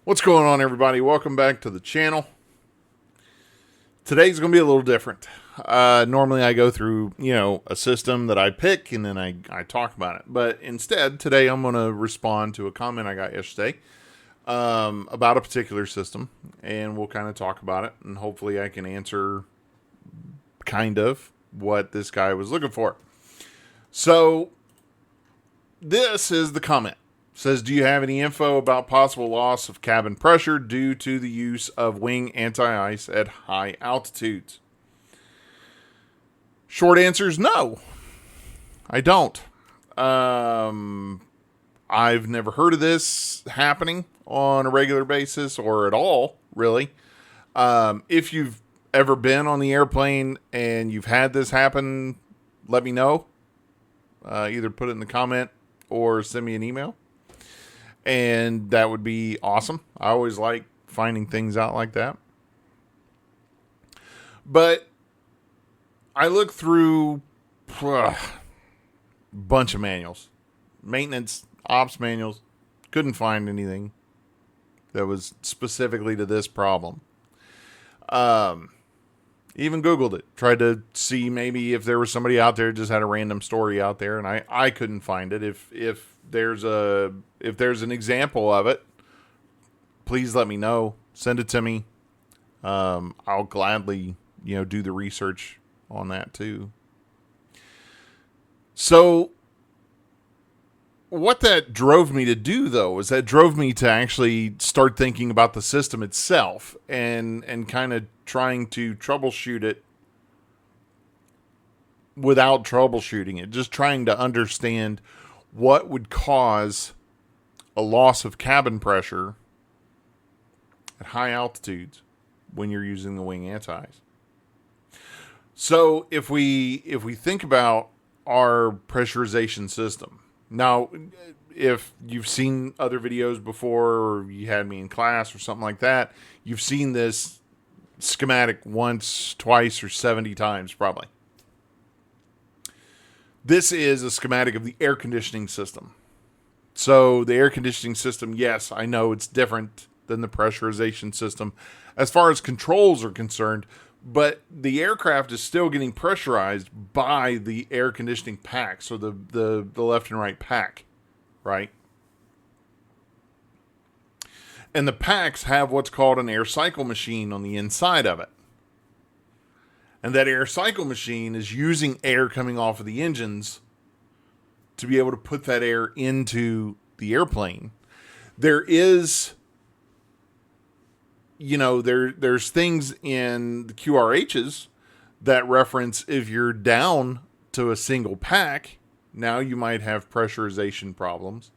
What's going on, everybody? Welcome back to the channel. Today's going to be a little different. Normally I go through, a system that I pick and then I talk about it. But instead, today I'm going to respond to a comment I got yesterday about a particular system. And we'll kind of talk about it. And hopefully I can answer kind of what this guy was looking for. So this is the comment. Says, do you have any info about possible loss of cabin pressure due to the use of wing anti-ice at high altitudes? Short answer is no. I don't. I've never heard of this happening on a regular basis or at all, really. If you've ever been on the airplane and you've had this happen, let me know. Either put it in the comment or send me an email. And that would be awesome. I always like finding things out like that. But I looked through a bunch of manuals. Maintenance, ops manuals. Couldn't find anything that was specifically to this problem. Even Googled it. Tried to see maybe if there was somebody out there who just had a random story out there. And I couldn't find it. If there's an example of it, please let me know. Send it to me. I'll gladly, do the research on that too. So what that drove me to do, though, is that drove me to actually start thinking about the system itself and kind of trying to troubleshoot it without troubleshooting it. Just trying to understand what would cause a loss of cabin pressure at high altitudes when you're using the wing anti-ice. So if we think about our pressurization system, now if you've seen other videos before or you had me in class or something like that, you've seen this schematic once, twice, or 70 times probably. This is a schematic of the air conditioning system. So the air conditioning system, yes, I know it's different than the pressurization system as far as controls are concerned, but the aircraft is still getting pressurized by the air conditioning pack, so the left and right pack, right? And the packs have what's called an air cycle machine on the inside of it. And that air cycle machine is using air coming off of the engines to be able to put that air into the airplane. There is, there's things in the QRHs that reference if you're down to a single pack, now you might have pressurization problems.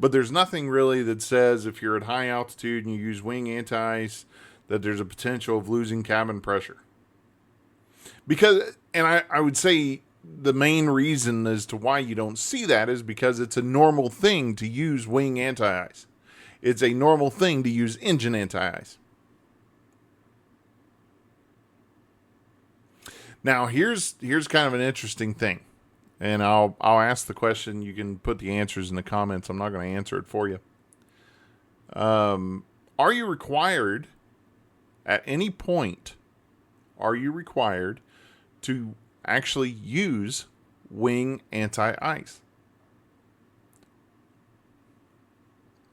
But there's nothing really that says if you're at high altitude and you use wing anti-ice that there's a potential of losing cabin pressure. Because, and I would say the main reason as to why you don't see that is because it's a normal thing to use wing anti-ice. It's a normal thing to use engine anti-ice. Now, here's kind of an interesting thing. And I'll ask the question. You can put the answers in the comments. I'm not going to answer it for you. Are you required, at any point, are you required to actually use wing anti-ice?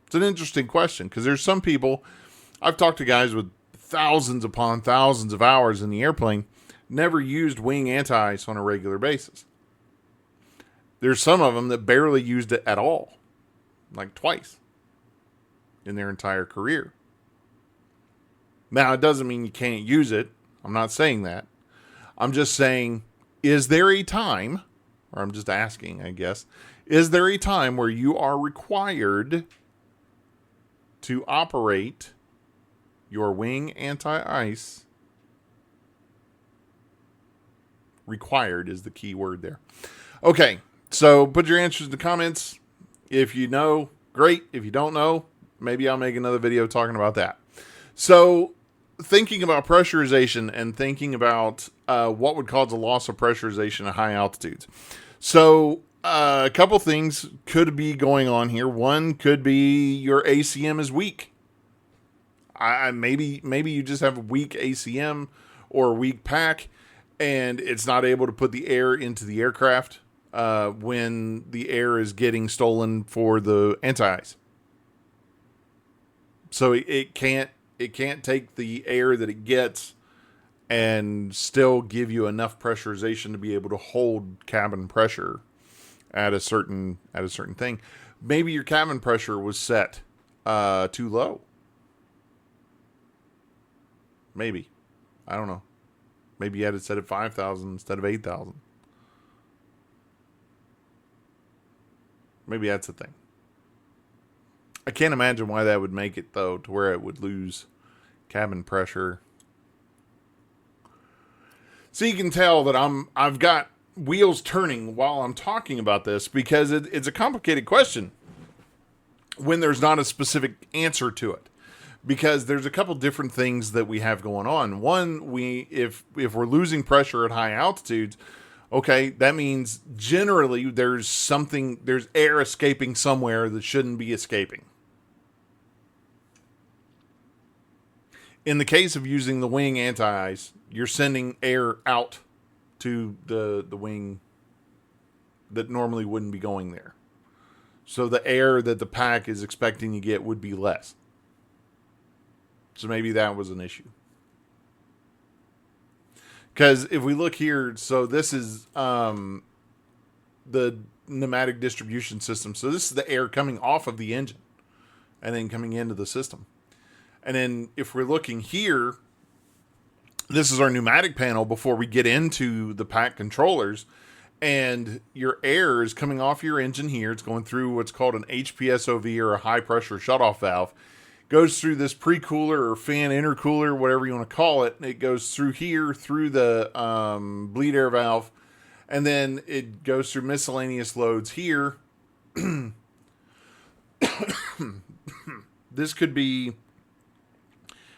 It's an interesting question because there's some people, I've talked to guys with thousands upon thousands of hours in the airplane, never used wing anti-ice on a regular basis. There's some of them that barely used it at all, like twice in their entire career. Now, it doesn't mean you can't use it. I'm not saying that. I'm just saying, is there a time, or I'm just asking, I guess, is there a time where you are required to operate your wing anti-ice? Required is the key word there. Okay, so put your answers in the comments. If you know, great. If you don't know, maybe I'll make another video talking about that. So thinking about pressurization and thinking about what would cause a loss of pressurization at high altitudes. So A couple things could be going on here. One could be your ACM is weak. Maybe you just have a weak ACM or a weak pack, and it's not able to put the air into the aircraft when the air is getting stolen for the anti-ice. So it can't take the air that it gets and still give you enough pressurization to be able to hold cabin pressure at a certain thing. Maybe your cabin pressure was set too low. Maybe. I don't know. Maybe you had it set at 5,000 instead of 8,000. Maybe that's the thing. I can't imagine why that would make it, though, to where it would lose cabin pressure. So you can tell that I've got wheels turning while I'm talking about this, because it's a complicated question when there's not a specific answer to it. Because there's a couple different things that we have going on. One, if we're losing pressure at high altitudes, okay, that means generally there's air escaping somewhere that shouldn't be escaping. In the case of using the wing anti-ice, you're sending air out to the wing that normally wouldn't be going there. So the air that the pack is expecting to get would be less. So maybe that was an issue. Because if we look here, so this is the pneumatic distribution system. So this is the air coming off of the engine and then coming into the system. And then if we're looking here, this is our pneumatic panel before we get into the pack controllers. And your air is coming off your engine here. It's going through what's called an HPSOV, or a high pressure shutoff valve. Goes through this pre-cooler or fan intercooler, whatever you want to call it. It goes through here, through the bleed air valve. And then it goes through miscellaneous loads here. This could be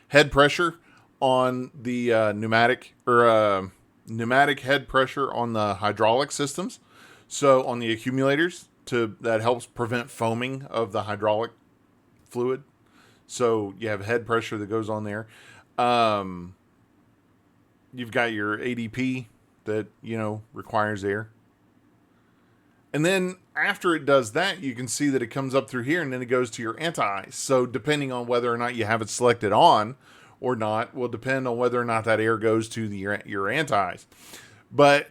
head pressure on the pneumatic, or pneumatic head pressure on the hydraulic systems. So on the accumulators, that helps prevent foaming of the hydraulic fluid. So you have head pressure that goes on there. You've got your ADP that, requires air. And then after it does that, you can see that it comes up through here, and then it goes to your anti-ice. So depending on whether or not you have it selected on or not will depend on whether or not that air goes to your anti-ice. But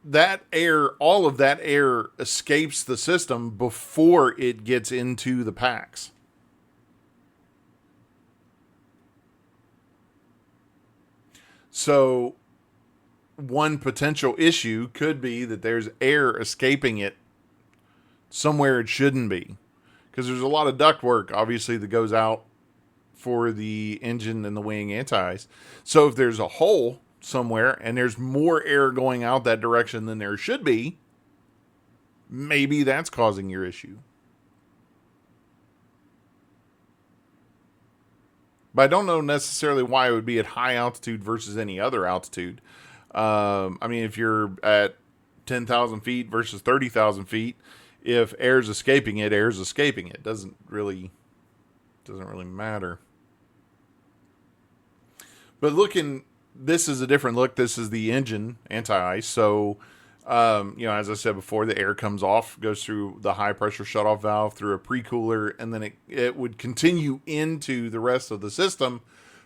that air, all of that air escapes the system before it gets into the packs. So one potential issue could be that there's air escaping it somewhere it shouldn't be. Because there's a lot of ductwork, obviously, that goes out for the engine and the wing anti-ice. So if there's a hole somewhere and there's more air going out that direction than there should be, maybe that's causing your issue. But I don't know necessarily why it would be at high altitude versus any other altitude. If you're at 10,000 feet versus 30,000 feet, if air's escaping it, air's escaping it. Doesn't really matter. But this is a different look. This is the engine anti-ice. So, as I said before, the air comes off, goes through the high pressure shutoff valve, through a pre-cooler, and then it would continue into the rest of the system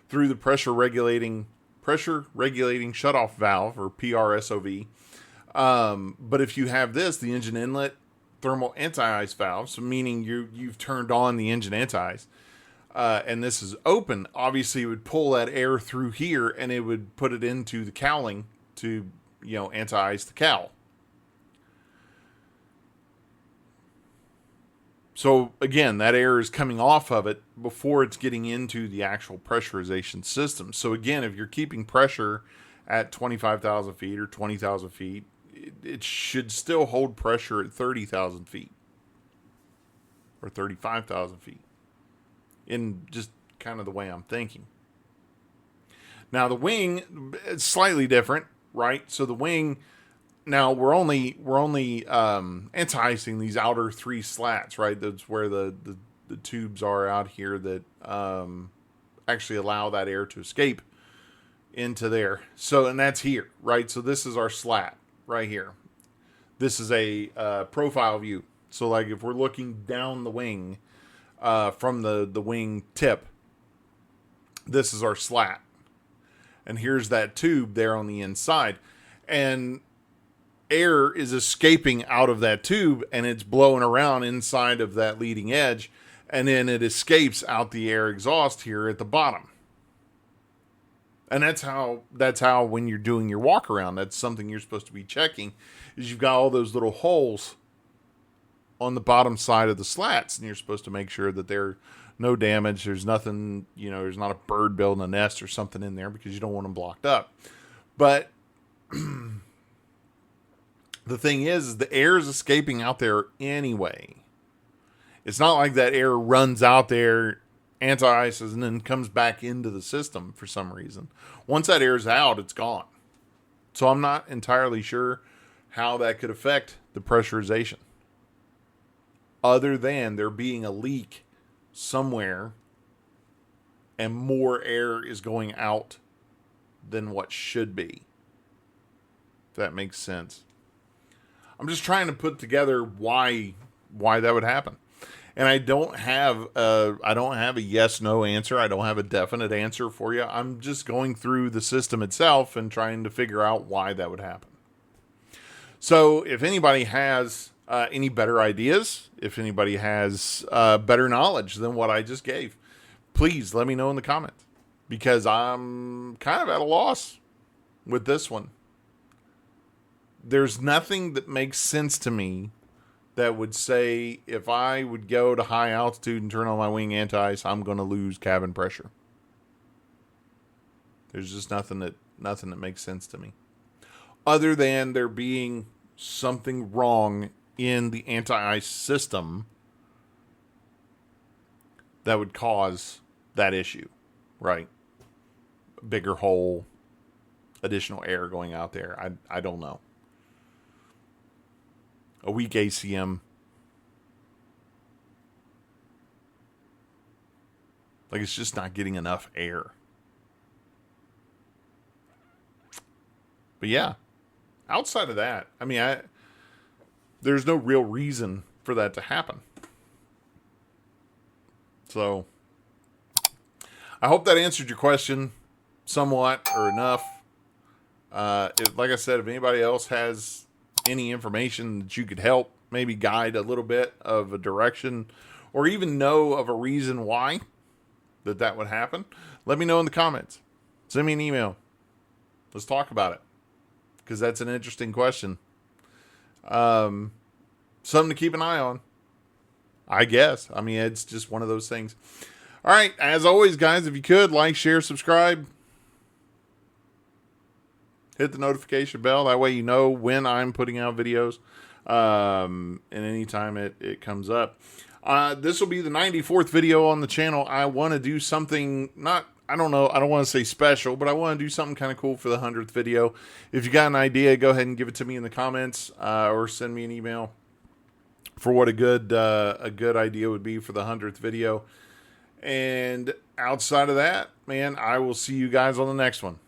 through the pressure regulating shutoff valve, or PRSOV. But if you have the engine inlet thermal anti-ice valve, so meaning you've turned on the engine anti-ice, and this is open, obviously it would pull that air through here and it would put it into the cowling to, anti-ice the cowl. So again, that air is coming off of it before it's getting into the actual pressurization system. So again, if you're keeping pressure at 25,000 feet or 20,000 feet, it should still hold pressure at 30,000 feet or 35,000 feet, in just kind of the way I'm thinking. Now the wing is slightly different, right? So the wing, Now we're only anti-icing these outer 3 slats, right? That's where the tubes are out here that actually allow that air to escape into there. So, and that's here, right? So this is our slat right here. This is a profile view. So like if we're looking down the wing from the wing tip, this is our slat. And here's that tube there on the inside. And air is escaping out of that tube and it's blowing around inside of that leading edge. And then it escapes out the air exhaust here at the bottom. And that's how when you're doing your walk around, that's something you're supposed to be checking, is you've got all those little holes on the bottom side of the slats, and you're supposed to make sure that there's no damage. There's nothing, there's not a bird building a nest or something in there, because you don't want them blocked up. But the thing is the air is escaping out there anyway. It's not like that air runs out there, anti-ices, and then comes back into the system for some reason. Once that air's out, it's gone. So I'm not entirely sure how that could affect the pressurization, other than there being a leak somewhere and more air is going out than what should be. If that makes sense. I'm just trying to put together why that would happen. And I don't have a yes/no answer. I don't have a definite answer for you. I'm just going through the system itself and trying to figure out why that would happen. So if anybody has any better ideas, if anybody has better knowledge than what I just gave, please let me know in the comments, because I'm kind of at a loss with this one. There's nothing that makes sense to me that would say if I would go to high altitude and turn on my wing anti-ice, I'm going to lose cabin pressure. There's just nothing that makes sense to me, other than there being something wrong in the anti-ice system that would cause that issue, right? Bigger hole, additional air going out there. I don't know. A weak ACM. Like, it's just not getting enough air. But yeah, outside of that, I mean, there's no real reason for that to happen. So I hope that answered your question somewhat or enough. Like I said, if anybody else has any information that you could help maybe guide a little bit of a direction, or even know of a reason why that would happen, let me know in the comments. Send me an email. Let's talk about it, because that's an interesting question. Something to keep an eye on, I guess. I mean, it's just one of those things. All right, as always, guys, if you could like, share, subscribe, hit the notification bell. That way you know when I'm putting out videos, and anytime it comes up. This will be the 94th video on the channel. I want to do something, I don't want to say special, but I want to do something kind of cool for the 100th video. If you got an idea, go ahead and give it to me in the comments, or send me an email for what a good idea would be for the 100th video. And outside of that, man, I will see you guys on the next one.